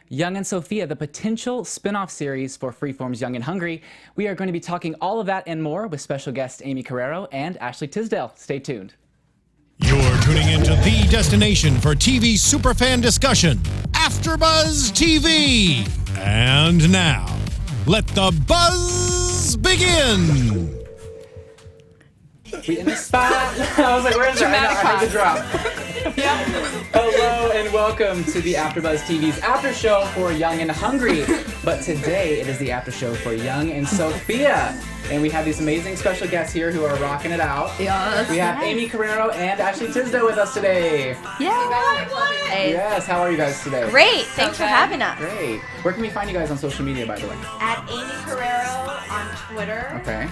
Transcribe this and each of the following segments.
Young and Sofia, the potential spin-off series for Freeform's Young and Hungry. We are going to be talking all of that and more with special guests Aimee Carrero and Ashley Tisdale. Stay tuned. You're tuning into the destination for TV superfan discussion, AFTERBUZZ TV. And now, let the buzz begin. We in the spot. I was like, where's the dramatic pause? I heard the drop. Yeah. Hello and welcome to the AFTERBUZZ TV's after show for Young and Hungry. But today it is the after show for Young and Sofia. And we have these amazing special guests here who are rocking it out. Yes. We have Aimee Carrero and Ashley Tisdale with us today. Yeah. Hey. Yes, how are you guys today? Great, thanks for having us. Great. Where can we find you guys on social media, by the way? At Aimee Carrero on Twitter. Okay.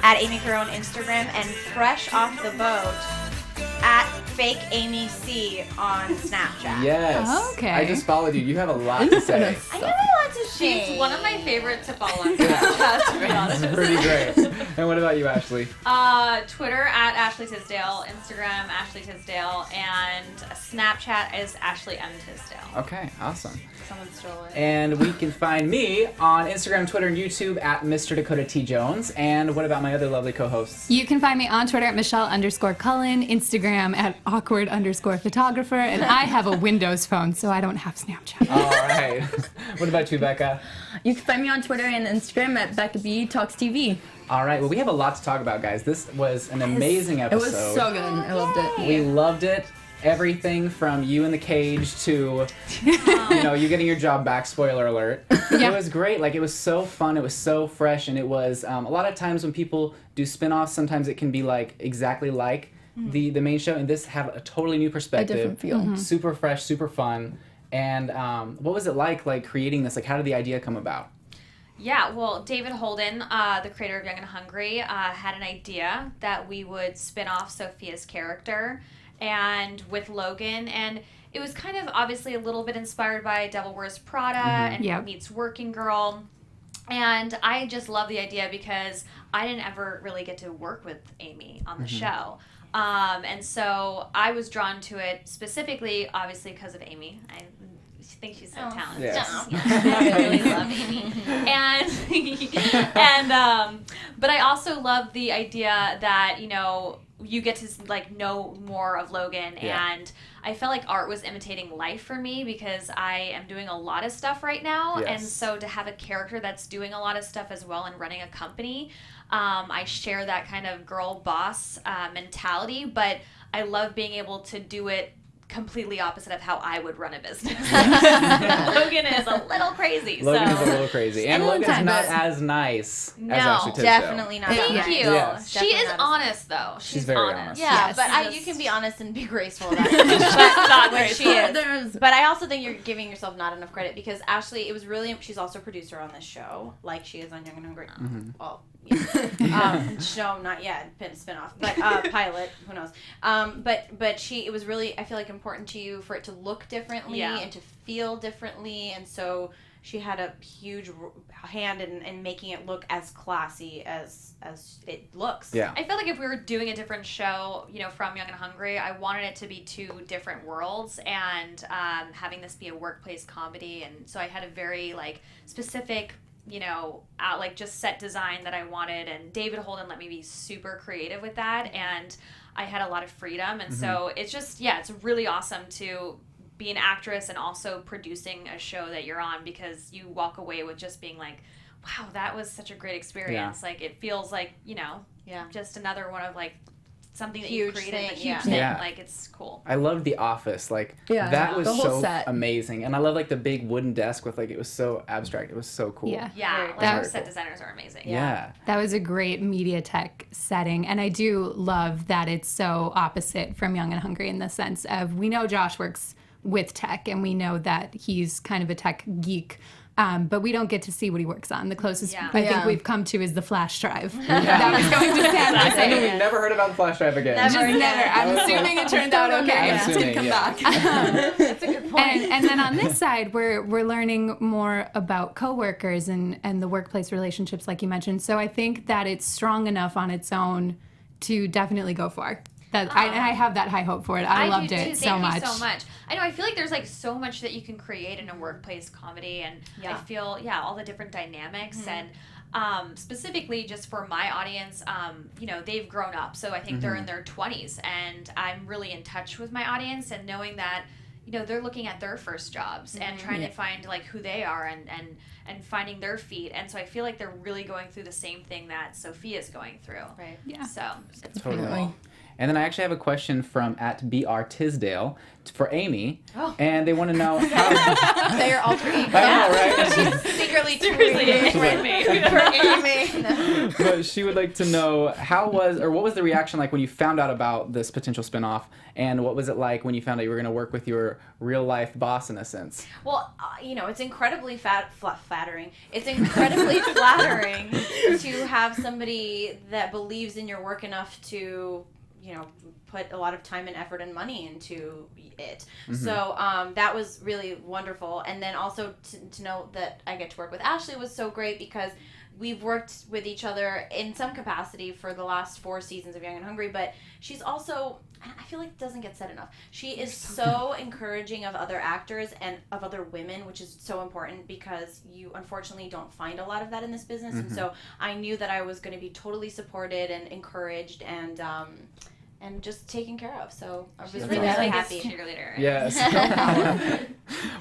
At Aimee Carrero on Instagram, and fresh off the boat at Fake Amy C on Snapchat. Yes. Oh, okay. I just followed you. You have a lot to say. I have a lot to say. She's one of my favorites to follow on Snapchat, to be honest. Pretty great. And what about you, Ashley? Twitter at Ashley Tisdale, Instagram Ashley Tisdale, and Snapchat is Ashley M. Tisdale. Okay, awesome. Someone stole it. And we can find me on Instagram, Twitter, and YouTube at Mr. Dakota T. Jones. And what about my other lovely co-hosts? You can find me on Twitter at Michelle_Cullen, Instagram at awkward_photographer, and I have a Windows phone, so I don't have Snapchat. All right. What about you, Becca? You can find me on Twitter and Instagram at Becca B Talks TV. All right. Well, we have a lot to talk about, guys. This was an amazing episode. It was so good. I loved it. We loved it. Everything from you in the cage to, you getting your job back, spoiler alert. Yeah. It was great. Like, it was so fun. It was so fresh. And it was, a lot of times when people do spin-offs, sometimes it can be like exactly like the main show. And this had a totally new perspective. A different feel. Super fresh, super fun. And what was it like creating this? Like, how did the idea come about? Yeah, well, David Holden, the creator of Young and Hungry, had an idea that we would spin off Sofia's character and with Logan, and it was kind of obviously a little bit inspired by Devil Wears Prada and meets Working Girl. And I just love the idea because I didn't ever really get to work with Aimee on the show. And so I was drawn to it specifically, obviously, because of Aimee. I think she's so talented. Yes. I really love Aimee. But I also love the idea that, you get to know more of Logan, and I felt like art was imitating life for me because I am doing a lot of stuff right now, and so to have a character that's doing a lot of stuff as well and running a company, I share that kind of girl boss mentality, but I love being able to do it completely opposite of how I would run a business. Logan is a little crazy. Logan is a little crazy. And Logan's not as nice as Ashley Tisdale. Definitely not. Thank you. Yes. She is honest, though. She's very honest. Yeah, but you can be honest and be graceful about it. But not when she is. But I also think you're giving yourself not enough credit because Ashley, she's also a producer on this show, like she is on Young and Hungry. Well, show not yet, spinoff, but pilot, who knows? But it was really, I feel like, important to you for it to look differently and to feel differently, and so she had a huge hand in making it look as classy as it looks. Yeah. I feel like if we were doing a different show, from Young and Hungry, I wanted it to be two different worlds, and having this be a workplace comedy, and so I had a very specific just set design that I wanted, and David Holden let me be super creative with that, and I had a lot of freedom, and so it's just, it's really awesome to be an actress and also producing a show that you're on, because you walk away with just being like, wow, that was such a great experience. Like, it feels like, just another one of something that you created, a huge thing. Yeah. It's cool. I loved The Office. That was so amazing. And I love the big wooden desk with it was so abstract. It was so cool. Yeah. Our set designers are amazing. Yeah. That was a great media tech setting. And I do love that it's so opposite from Young and Hungry in the sense of, we know Josh works with tech and we know that he's kind of a tech geek. But we don't get to see what he works on. The closest I think we've come to is the flash drive. That was going to stand. I know we've never heard about the flash drive again. Never. I'm assuming it turned out okay. It did come back. That's a good point. And then on this side, we're learning more about coworkers and the workplace relationships, like you mentioned. So I think that it's strong enough on its own to definitely go for. I have that high hope for it. I loved it so much. Thank you so much. I know. I feel like there's like so much that you can create in a workplace comedy, and I feel all the different dynamics and. Specifically just for my audience, they've grown up, so I think they're in their 20s, and I'm really in touch with my audience, and knowing that they're looking at their first jobs and trying to find like who they are and finding their feet, and so I feel like they're really going through the same thing that Sofia's going through. Right. Yeah. So it's Totally. pretty cool. And then I actually have a question from @BR Tisdale for Aimee, and they want to know how. Their alter ego. I know, right? She's secretly tweeting for Aimee. But she would like to know what was the reaction like when you found out about this potential spinoff, and what was it like when you found out you were going to work with your real life boss in a sense? Well, it's incredibly flattering. It's incredibly flattering to have somebody that believes in your work enough to put a lot of time and effort and money into it. So that was really wonderful. And then also to know that I get to work with Ashley was so great, because we've worked with each other in some capacity for the last 4 seasons of Young and Hungry, but she's also, I feel like it doesn't get said enough, she is so encouraging of other actors and of other women, which is so important, because you unfortunately don't find a lot of that in this business. And so I knew that I was going to be totally supported and encouraged and just taken care of. So I was really happy. Cheerleader. Yes.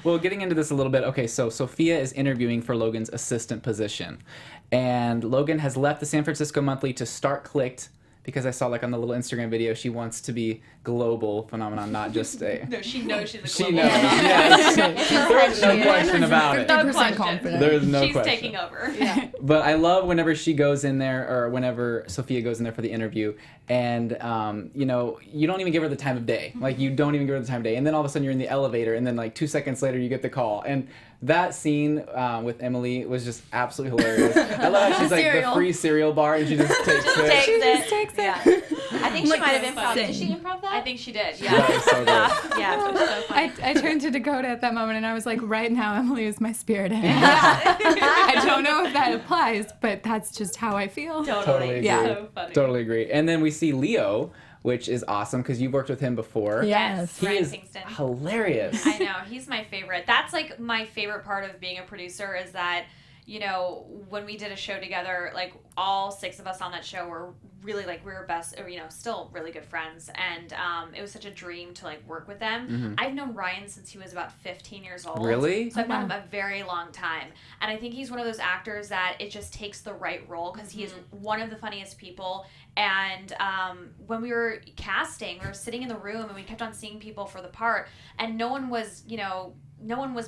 Well, getting into this a little bit. Okay, so Sofia is interviewing for Logan's assistant position, and Logan has left the San Francisco Monthly to start Clicked, because I saw like on the little Instagram video she wants to be global phenomenon, not just a. No, she knows she's a She global knows. phenomenon. Yes. There's no question about it. No 50% question. confident. There's no She's question. taking over. Yeah. But I love whenever she goes in there, or whenever Sofia goes in there for the interview, and you don't even give her the time of day. Like, you don't even give her the time of day, and then all of a sudden you're in the elevator, and then like 2 seconds later you get the call. And that scene with Emily was just absolutely hilarious. I love how she's like the free cereal bar, and she just takes it. She just takes it. Yeah. I think she Like, might have same. improv. Did she improv that? I think she did. That Yeah. was so good. Yeah. It was so funny. I turned to Dakota at that moment and I was like, right now Emily is my spirit animal. I don't know if that applies, but that's just how I feel. Totally agree. Yeah. So funny. Totally agree. And then we see Leo, which is awesome because you've worked with him before. Yes. He Ryan is Pinkston. hilarious. I know, he's my favorite. That's like my favorite part of being a producer, is that when we did a show together, like all 6 of us on that show were really like, we were best, or still really good friends, and it was such a dream to like work with them. I've known Ryan since he was about 15 years old. Really? So I've known him a very long time, and I think he's one of those actors that it just takes the right role, because he is one of the funniest people. And when we were casting, we were sitting in the room and we kept on seeing people for the part, and no one was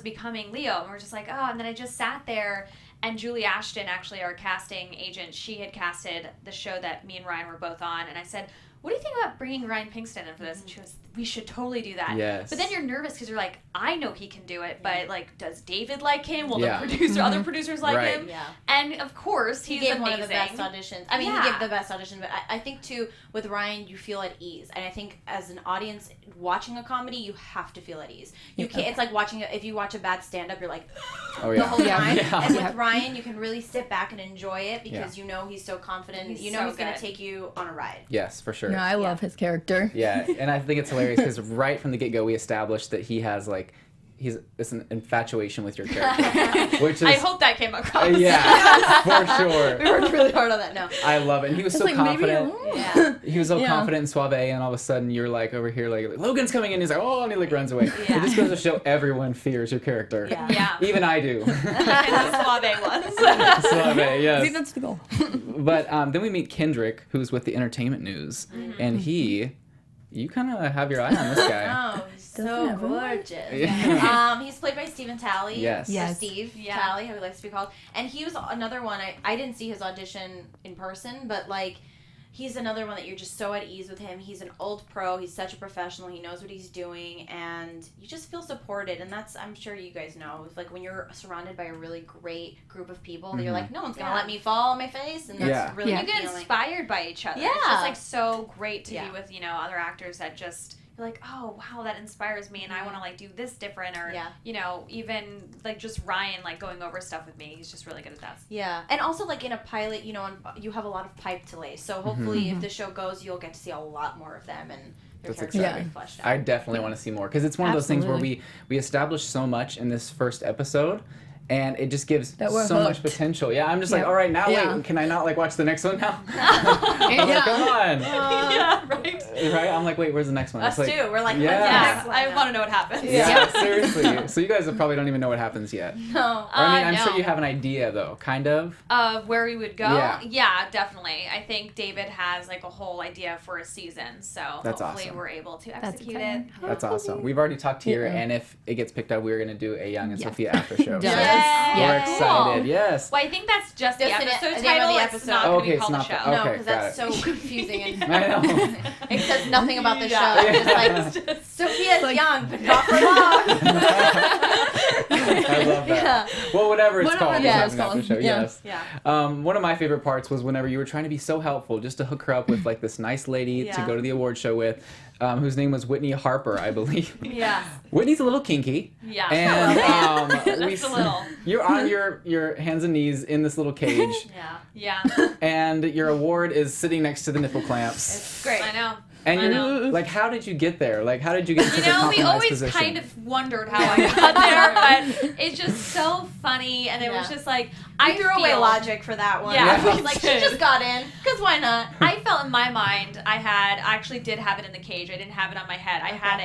becoming Leo, and we're just like, oh. And then I just sat there, and Julie Ashton, actually our casting agent, she had casted the show that me and Ryan were both on, and I said, what do you think about bringing Ryan Pinkston in for this? And she was, we should totally do that. Yes. But then you're nervous because you're like, I know he can do it, but like, does David like him? Will Yeah. other producers like Right. him? Yeah. And of course, He he's gave amazing. one of the best auditions. I mean, he gave the best audition, but I think too, with Ryan, you feel at ease. And I think as an audience watching a comedy, you have to feel at ease. You can't. It's like watching. If you watch a bad stand-up, you're like Oh, the yeah. whole time. Yeah. And with Ryan, you can really sit back and enjoy it, because Yeah. he's so confident. He's He's so going to good. take you on a ride. Yes, for sure. No, I love his character. Yeah, and I think it's hilarious because right from the get-go we established that he has like it's an infatuation with your character, which is I hope that came across. yeah, for sure. We worked really hard on that. No. I love it. And he was It's so like, maybe confident. Yeah. He was so Yeah. confident and suave, and all of a sudden you're like over here like Logan's coming in. He's like, oh, and he like runs away. Yeah. It just goes to show everyone fears your character. Yeah. Yeah. Even I do. And the suave ones. Suave, yes. See, that's the goal. But then we meet Kendrick, who's with the entertainment news, and you kind of have your eye on this guy. Oh, he's so Doesn't everyone? gorgeous. Yeah. He's played by Stephen Talley. Yes. Or Yes. Steve Yeah. Talley, how he likes to be called. And he was another one. I didn't see his audition in person, but like, he's another one that you're just so at ease with him. He's an old pro. He's such a professional. He knows what he's doing, and you just feel supported. And that's, I'm sure you guys know, it's like when you're surrounded by a really great group of people, that you're like, no one's gonna Yeah. let me fall on my face, and that's Yeah. really Yeah. You get feeling. inspired by each other. Yeah. It's just like so great to Yeah. be with, other actors that just be like, oh wow, that inspires me, and I want to like do this different, or you know, even like just Ryan like going over stuff with me. He's just really good at that. Yeah, and also like in a pilot, you know, you have a lot of pipe to lay. So hopefully, if the show goes, you'll get to see a lot more of them and. That's exciting. I definitely want to see more because it's one of those things where we established so much in this first episode, and it just gives so much potential. Yeah, I'm just like, all right, now wait, can I not like watch the next one now? I'm like, come on. Right? I'm like, wait, where's the next one? Us like, too. We're like, I want to know what happens. Yeah, seriously. So you guys probably don't even know what happens yet. No. Or, I mean, I'm sure you have an idea though, kind of. Of where we would go? Yeah, definitely. I think David has like a whole idea for a season, so hopefully we're able to execute it. That's awesome. We've already talked here, and if it gets picked up, we're going to do a Young and Sofia after show. We're excited. Yes. Well, I think that's just the episode the title. episode. It's not going to be called the show. No, because that's so confusing. And I know. It says nothing about the show. It's just like, Sophia's young, but not for long. I love that. Well, whatever it's called. It's called. After show. Yes. Yeah. One of my favorite parts was whenever you were trying to be so helpful just to hook her up with like this nice lady to go to the award show with, whose name was Whitney Harper, I believe. Yeah. Whitney's a little kinky. Yeah. And Just a little. You're on your hands and knees in this little cage. Yeah. And your award is sitting next to the nipple clamps. It's great. I know. And you're like, how did you get there? Like, how did you get to such a compromised we always position? kind of wondered how I got there, but it's just so funny, and it was just like I threw away logic for that one. Yeah, I was like, she just got in, because why not? I felt in my mind I actually did have it in the cage. I didn't have it on my head. I had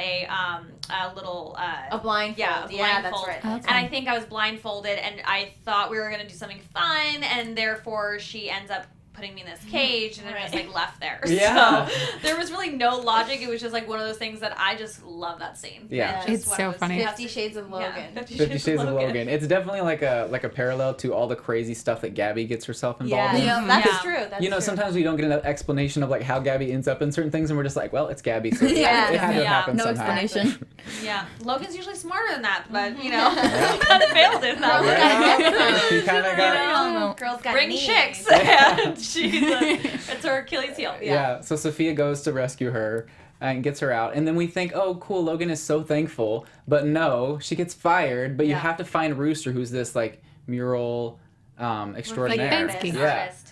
a little a blindfold. Yeah, That's right. And I think I was blindfolded, and I thought we were gonna do something fun, and therefore she ends up putting me in this cage, and I'm just like left there. Yeah. So there was really no logic. It was just like one of those things that I just love that scene. Yeah. It's so funny. 50 Shades of Logan. 50 Shades of Logan. It's definitely like a parallel to all the crazy stuff that Gabi gets herself involved in. Yeah, that's true. That's true. Sometimes we don't get an explanation of like how Gabi ends up in certain things, and we're just like, well, it's Gabi, so it had to have happened somehow. Explanation. Yeah. Logan's usually smarter than that, but he kind of failed in that way. She kind of got girls got bring knees. chicks, and she's it's her Achilles heel. Yeah. So Sofia goes to rescue her and gets her out, and then we think, oh, cool, Logan is so thankful, but no, she gets fired. But you have to find Rooster, who's this like mural extraordinaire.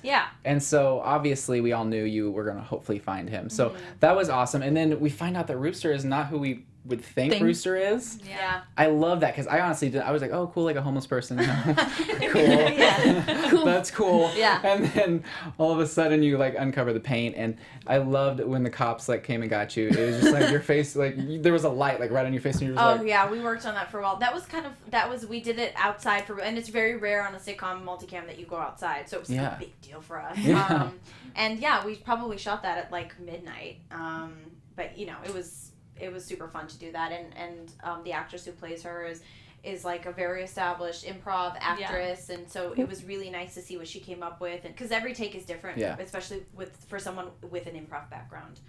Yeah. And so obviously we all knew you were gonna hopefully find him. So that was awesome. And then we find out that Rooster is not who we would think Rooster is. Yeah. I love that because I honestly did. I was like, oh, cool, like a homeless person. Cool. Cool. That's cool. Yeah. And then all of a sudden you like uncover the paint, and I loved when the cops like came and got you. It was just like your face, like there was a light like right on your face, and you were just like, yeah, we worked on that for a while. We did it outside and it's very rare on a sitcom multicam that you go outside, so it was a big deal for us. Yeah. And we probably shot that at like midnight. But it was super fun to do that, and the actress who plays her is like a very established improv actress, and so it was really nice to see what she came up with, because every take is different, especially for someone with an improv background.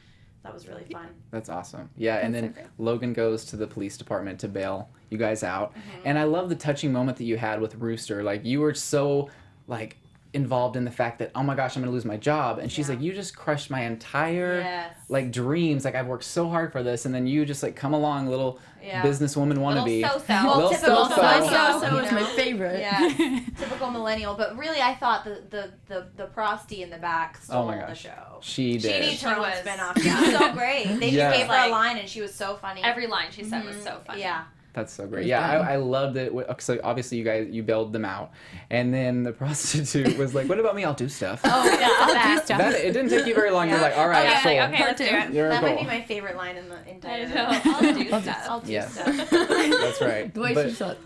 That was really fun. That's awesome. Yeah, and then Logan goes to the police department to bail you guys out, and I love the touching moment that you had with Rooster. Like you were so like involved in the fact that, oh my gosh, I'm gonna lose my job, and she's like, you just crushed my entire like dreams, like I've worked so hard for this, and then you just like come along, little businesswoman wannabe. Little typical So was my favorite. Yeah, typical millennial. But really, I thought the prosty in the back stole the show. She did. She needs her own spinoff. She was so great. They just gave her a line, and she was so funny. Every line she said was so funny. Yeah. That's so great. Yeah, I loved it. So obviously you bailed them out, and then the prostitute was like, "What about me? I'll do stuff." Oh yeah, I'll do stuff. It didn't take you very long. You're like, "All right, cool." Okay, let's do it. That might be my favorite line in the entire. I know. I'll do stuff. I'll do stuff. That's right. The way she said,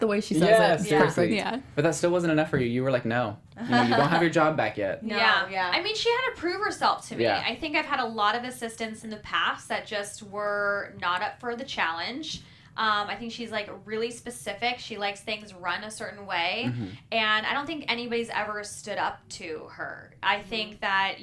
the way she says yes, it. perfect. Yeah. But that still wasn't enough for you. You were like, "No, you don't have your job back yet." No, yeah. I mean, she had to prove herself to me. Yeah. I think I've had a lot of assistants in the past that just were not up for the challenge. I think she's like really specific. She likes things run a certain way. And I don't think anybody's ever stood up to her. I think that,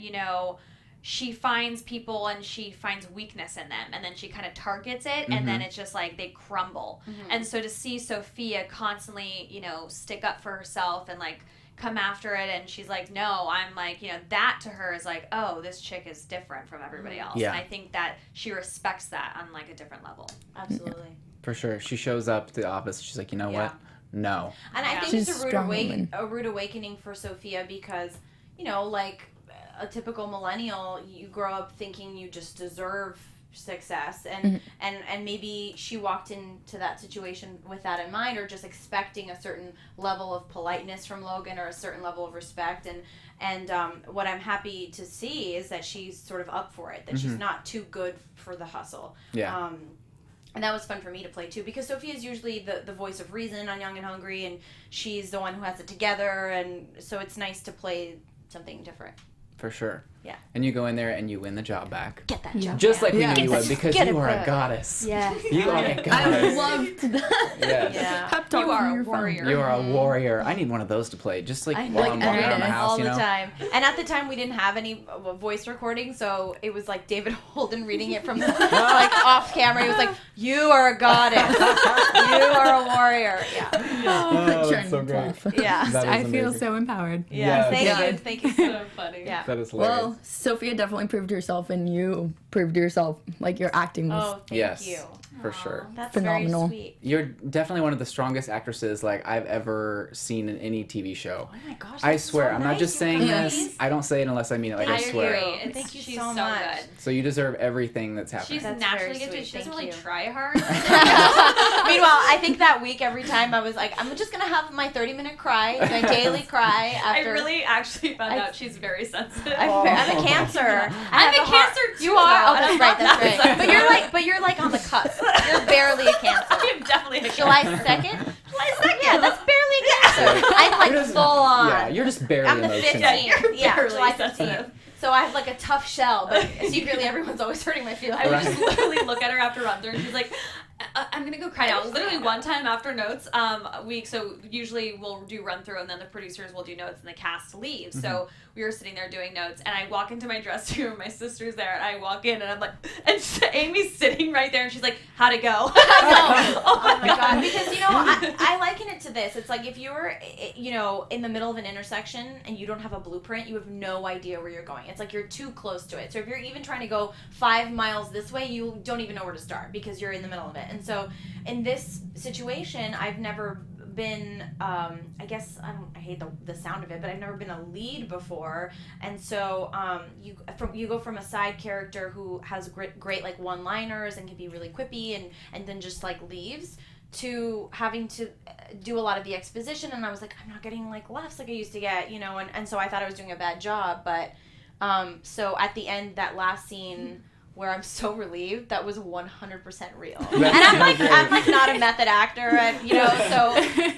she finds people and she finds weakness in them, and then she kind of targets it, and then it's just like they crumble. And so to see Sofia constantly, stick up for herself and like come after it, and she's like, no, I'm like, that to her is like, oh, this chick is different from everybody else. Yeah. And I think that she respects that on like a different level. Absolutely. For sure. She shows up to the office. She's like, you know what? No. And I think She's it's a rude awakening for Sofia because, like a typical millennial, you grow up thinking you just deserve success, and maybe she walked into that situation with that in mind, or just expecting a certain level of politeness from Logan or a certain level of respect, and what I'm happy to see is that she's sort of up for it, that she's not too good for the hustle. Yeah. And that was fun for me to play too, because Sofia is usually the voice of reason on Young and Hungry, and she's the one who has it together, and so it's nice to play something different. For sure. Yeah. And you go in there and you win the job back. Get that job. Just like we knew you would, because you are a goddess. Yeah. You are a I goddess. loved that. Yes. Yeah. Pep talk You are from a your phone. warrior. You are a warrior. I need one of those to play, just like while I'm walking around the house, all the time. And at the time, we didn't have any voice recording, so it was like David Holden reading it from like off camera. He was like, "You are a goddess. You are a warrior." Yeah. Oh, that's so great. Yeah. That is I feel amazing. so empowered. Yeah. Yes. Thank you. So funny. Yeah. That is hilarious. Well, Sofia definitely proved herself, and you proved yourself. Like, your acting was Oh, thank Yes. you. For sure. That's Phenomenal. very sweet. You're definitely one of the strongest actresses like I've ever seen in any TV show. Oh my gosh. I that's swear, so I'm not nice, just you saying guys. this. I don't say it unless I mean it. Like I swear. agree. Thank you She's so so much. good. So you deserve everything that's happening. She's That's naturally very good. sweet. She doesn't Thank really you. try hard. Meanwhile, I think that week, every time I was like, I'm just gonna have my 30-minute cry, my daily cry I after. really actually found out she's very sensitive. I'm a Cancer. I'm a Cancer too. You are. Oh, though, that's and right. I'm That's not right. But you're like on the cusp. You're barely a Cancer. I'm definitely a July Cancer. 2nd. July 2nd. Yeah, that's barely a Cancer. I'm like You're just- full on. Yeah, you're just barely I'm the emotional. 15th. Yeah, barely July 15th. sensitive. So I have like a tough shell, but secretly everyone's always hurting my feelings. I would just literally look at her after run through, and she's like, I'm gonna go cry now. Literally one time after notes, so usually we'll do run through, and then the producers will do notes, and the cast leaves. So we were sitting there doing notes, and I walk into my dressing room, my sister's there, and I walk in, and I'm like, and Amy's sitting right there, and she's like, how'd it go? I'm like, Oh my god! Because I liken it to this. It's like if you were, in the middle of an intersection and you don't have a blueprint, you have no idea where you're going. It's like you're too close to it. So if you're even trying to go 5 miles this way, you don't even know where to start because you're in the middle of it. And so in this situation, I've never been I hate the sound of it, but I've never been a lead before, and so you go from a side character who has great like one-liners and can be really quippy and then just like leaves, to having to do a lot of the exposition, and I was like, I'm not getting like laughs like I used to get, and so I thought I was doing a bad job, but so at the end, that last scene where I'm so relieved, that was 100% real. And I'm like not a method actor, and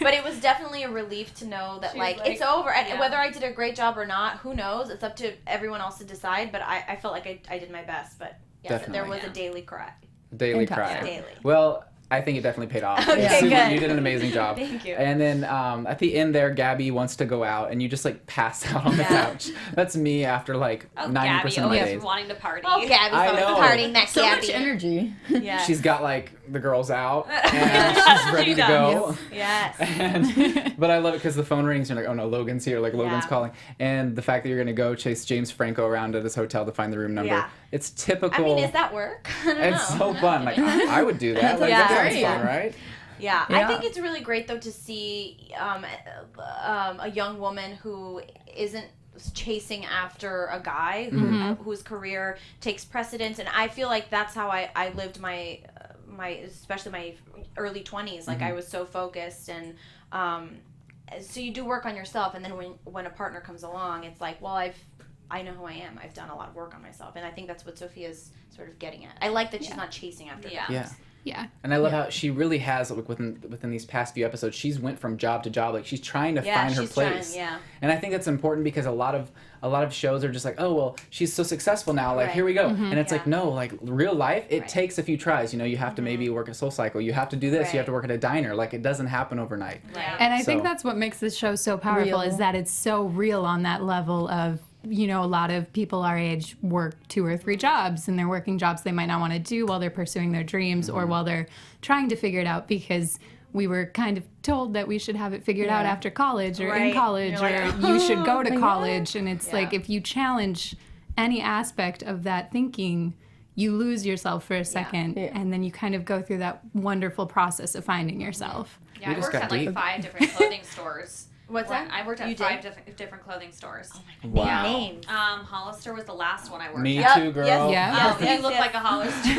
but it was definitely a relief to know that like it's over. And whether I did a great job or not, who knows? It's up to everyone else to decide. But I felt like I did my best. But yes, Definitely. there was a daily cry. Daily Fantastic. cry. Daily. Well, I think it definitely paid off. Okay, You good. did an amazing job. Thank you. And then at the end there, Gabby wants to go out, and you just like pass out on the Yeah. couch. That's me after like 90% Gabby of my always days. wanting to party. Oh, Gabby's I always know. partying next so Gabby. much energy. Yeah. She's got like the girls out, and she's ready She to go. does. Yes. But I love it because the phone rings and you're like, oh no, Logan's here, like Logan's Yeah. calling. And the fact that you're going to go chase James Franco around to this hotel to find the room number. Yeah. It's typical. I mean, is that work? I don't It's know. so fun. Like, I would do that. Like, Yeah. that sounds Great. fun, right? Yeah, Yeah. I think it's really great though to see a young woman who isn't chasing after a guy whose career takes precedence, and I feel like that's how I lived my especially my early 20s. Like I was so focused, and so you do work on yourself, and then when a partner comes along, it's like, well, I know who I am. I've done a lot of work on myself, and I think that's what Sofia's sort of getting at. I like that she's not chasing after Yeah. guys. Yeah. Yeah. And I love how she really has, like, within these past few episodes, she's went from job to job. Like, she's trying to find her she's place. trying, yeah. And I think that's important because a lot of shows are just like, oh, well, she's so successful now. Like, Right. here we go. And it's Yeah. like, no, like, real life, it Right. takes a few tries. You have to maybe work a Soul Cycle. You have to do this. You have Right. to work at a diner. Like, it doesn't happen overnight. Right. And I think So- that's what makes this show so powerful is that it's so real on that level of, a lot of people our age work 2 or 3 jobs, and they're working jobs they might not want to do while they're pursuing their dreams or while they're trying to figure it out, because we were kind of told that we should have it figured out after college or in Right. college You're like, or you should go to college. And it's like if you challenge any aspect of that thinking, you lose yourself for a second and then you kind of go through that wonderful process of finding yourself. Yeah, We I just worked got at like deep. 5 different clothing stores. What's that? I worked at You 5 did? different clothing stores. Oh my Wow. Names. Hollister was the last one I worked Me at. too, girl. Yeah. You look like a Hollister. Did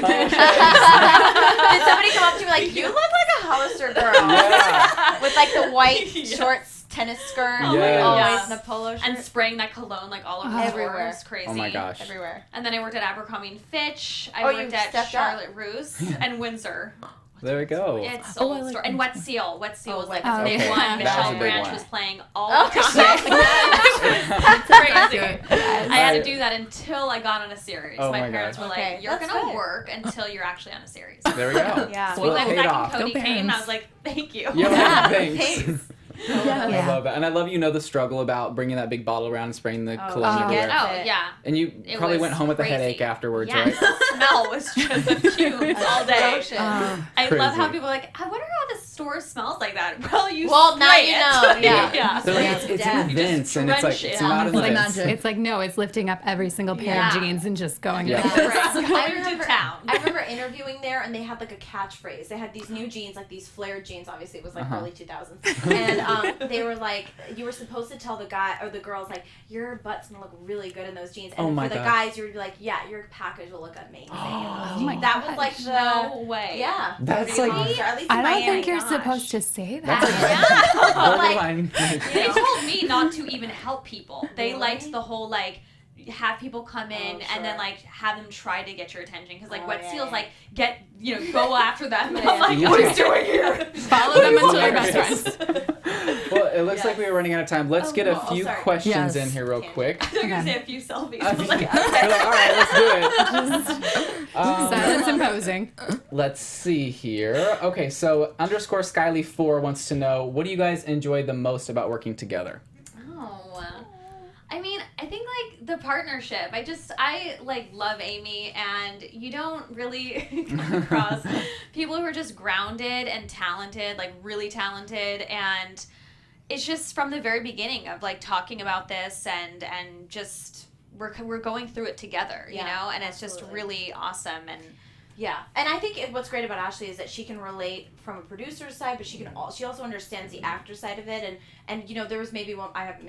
somebody come up to me like, you look like a Hollister girl? Yeah. With like the white shorts, tennis skirt, Yes. always in the polo shirt. And spraying that cologne like all over the Everywhere. stores. Crazy. Oh my gosh. Everywhere. And then I worked at Abercrombie and Fitch. I Oh, you worked at stepped up. Charlotte Russe and Windsor. There we go. It's sold store. And Wet Seal. Wet Seal was like Wet the big Seal. one. Okay. That was a Michelle big Branch one. was playing all Oh, the time. That's crazy. I had to Right. do that until I got on a series. Oh my my parents gosh. were Okay, like, you're that's going to good. work until you're actually on a series. There we go. Yeah. So Well, we it lived paid back off. in Cody Go Kane, and I parents. was like, thank you. Yeah, thanks. Thanks. I love that. And I love the struggle about bringing that big bottle around and spraying the cologne everywhere. Oh, it. yeah. And you It probably was went home with crazy. a headache afterwards, Yeah, right? the smell was just the fumes all day. Lotion. I love how Crazy. people are like, I wonder how this store smells like that. Well, you Well, now spray you it. know. Yeah. Yeah. They're like, Yeah. it's Yeah. in You events, just and it's like, drench it's it. not It's in like events. magic. It's like, no, it's lifting up every single pair Yeah. of jeans and just going Yeah. like this. Right. I Going remember, to town. I remember interviewing there, and they had like a catchphrase. They had these new jeans, like these flared jeans. Obviously, it was like early 2000s, and they were like, you were supposed to tell the guy or the girls like, your butt's gonna look really good in those jeans, and Oh then my for the gosh. guys, you would be like, yeah, your package will look amazing. in those Oh jeans. my That was like the No way. yeah. That's Pretty like- much, or at least I in don't Miami, think you're gosh. supposed to say That's that. like Like, borderline. They told me not to even help people. They Really? liked the whole like have people come in Oh, and then sure. like have them try to get your attention because like Oh, Wet yeah, Seal's yeah. like go after them. And Yeah. I'm like, Yeah. what are you doing here? Follow them until you're best friends. Well, it looks like Yes. we were running out of time. Let's get a oh, few sorry. questions Yes. in here real quick. They're gonna say a few selfies. I You're was like, like, all right, let's do it. Silence imposing. Let's see here. Okay, so _Skyly4 wants to know, what do you guys enjoy the most about working together? I mean, I think like the partnership. I like love Amy, and you don't really come across people who are just grounded and talented, like really talented, and it's just from the very beginning of like talking about this and just we're going through it together, you Yeah, know, and it's just absolutely. really awesome. And Yeah, and I think what's great about Ashley is that she can relate from a producer's side, but she also understands the actor side of it. And you know, there was maybe one haven't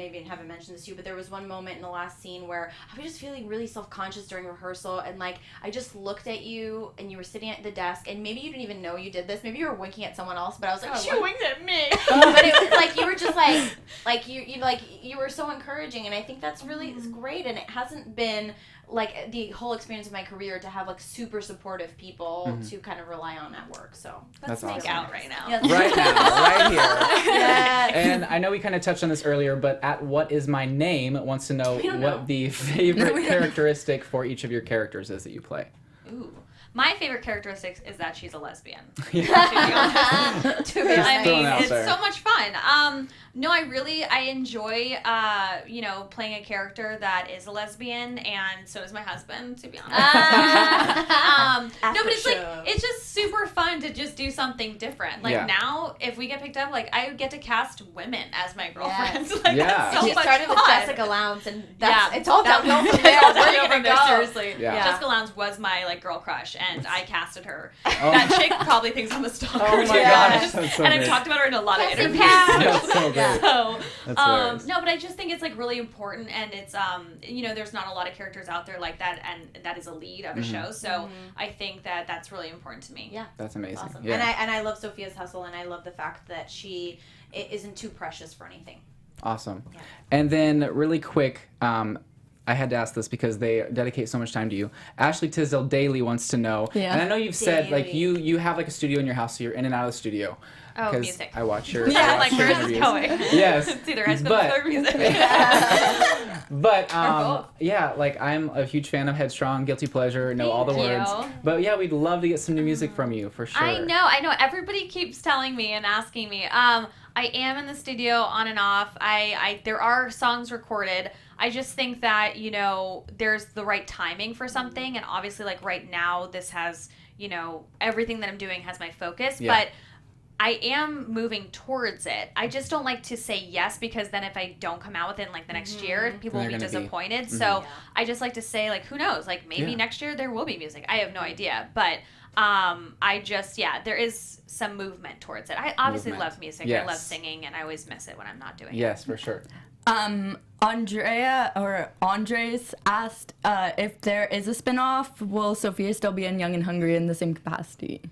mentioned this to you, but there was one moment in the last scene where I was just feeling really self-conscious during rehearsal, and like I just looked at you, and you were sitting at the desk, and maybe you didn't even know you did this. Maybe you were winking at someone else, but I was like, she winked at me. But it was like you were just like you were so encouraging, and I think that's really great. And it hasn't been like the whole experience of my career to have like super supportive people to kind of rely on at work. So That's make awesome. out right now. Yeah. Right now, right here. Yes. And I know we kind of touched on this earlier, but at What Is My Name wants to know don't what know. the favorite characteristic for each of your characters is that you play. Ooh. My favorite characteristic is that she's a lesbian. Yeah. To be I honest. Throwing mean, out it's there. so much fun. No, I enjoy, playing a character that is a lesbian, and so is my husband, to be honest. No, but it's like, show. it's just super fun to just do something different. Like Yeah. now, if we get picked up, like I would get to cast women as my girlfriends. Like Yeah. that's so She much started fun. with Jessica Lowndes, and that's Yeah. it's all That- downhill from it's there. all Where downhill you from gonna there, go? seriously. Yeah. Jessica Lowndes was my like girl crush, and I casted her. Oh. That chick probably thinks I'm a stalker. Oh my to be gosh, honest. that's so and I've great. talked about her in a lot of Jessica interviews. That's so great. So, That's hilarious. no, but I just think it's like really important, and it's there's not a lot of characters out there like that, and that is a lead of a show. So I think that that's really important to me. Yeah. That's amazing. Awesome. Yeah. And I love Sofia's hustle, and I love the fact that she isn't too precious for anything. Awesome. Yeah. And then really quick, I had to ask this because they dedicate so much time to you. Ashley Tisdale Daily wants to know, Yeah. and I know you've said like Daily. you have like a studio in your house, so you're in and out of the studio. Oh, 'Cause music. I watch your Yeah, I watch like your where is this interviews. going? Yes. It's either high school But- or music. But both. yeah, like I'm a huge fan of Headstrong, Guilty Pleasure, know all the Thank words. you. But yeah, we'd love to get some new music from you for sure. I know. Everybody keeps telling me and asking me. I am in the studio on and off. There are songs recorded. I just think that, there's the right timing for something. And obviously, like right now, this has, everything that I'm doing has my focus. Yeah. But I am moving towards it. I just don't like to say yes because then if I don't come out with it in like the next year, people will be disappointed. So I just like to say like, who knows? Like maybe next year there will be music. I have no idea, but I just there is some movement towards it. I obviously love music. I love singing, and I always miss it when I'm not doing it. Yes, for sure. Andres asked if there is a spinoff, will Sofia still be in Young and Hungry in the same capacity?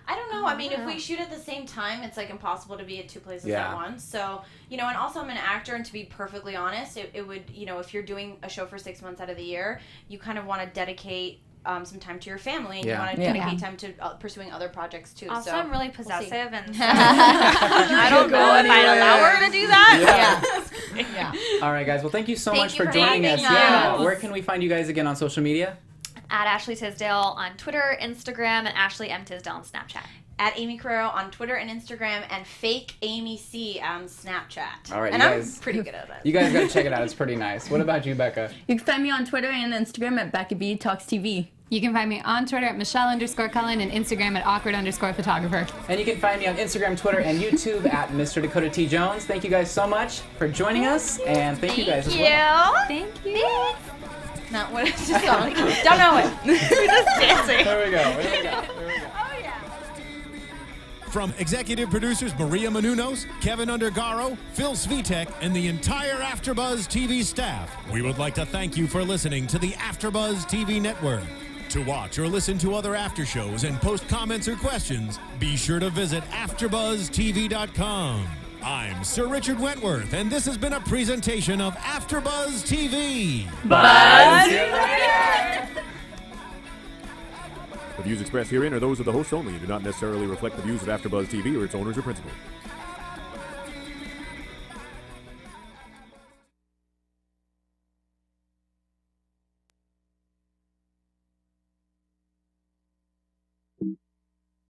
I don't know. I mean, if we shoot at the same time, it's like impossible to be at two places at once. So, and also I'm an actor, and to be perfectly honest, it would, if you're doing a show for 6 months out of the year, you kind of want to dedicate some time to your family, and you want to dedicate time to pursuing other projects too. Also, so I'm really possessive, and so I don't know if I'd allow her to do that. Yeah. All right, guys. Well, thank you so much for for joining us. having us. Where can we find you guys again on social media? At Ashley Tisdale on Twitter, Instagram, and Ashley M. Tisdale on Snapchat. At Aimee Carrero on Twitter and Instagram, and Fake Amy C on Snapchat. All right, and you I'm guys, pretty good at it. You guys got to check it out. It's pretty nice. What about you, Becca? You can find me on Twitter and Instagram at Becca B Talks TV. You can find me on Twitter at Michelle_Cullen and Instagram at awkward_photographer. And you can find me on Instagram, Twitter, and YouTube at Mr. Dakota T. Jones. Thank you guys so much for joining us, and thank you guys as well. Thank you. Not what it's just on. Don't know it. We're just dancing. There we go. From executive producers Maria Menounos, Kevin Undergaro, Phil Svitek, and the entire AfterBuzz TV staff, we would like to thank you for listening to the AfterBuzz TV network. To watch or listen to other after shows and post comments or questions, be sure to visit AfterBuzzTV.com. I'm Sir Richard Wentworth, and this has been a presentation of AfterBuzz TV. Buzz! The views expressed herein are those of the hosts only and do not necessarily reflect the views of AfterBuzz TV or its owners or principals.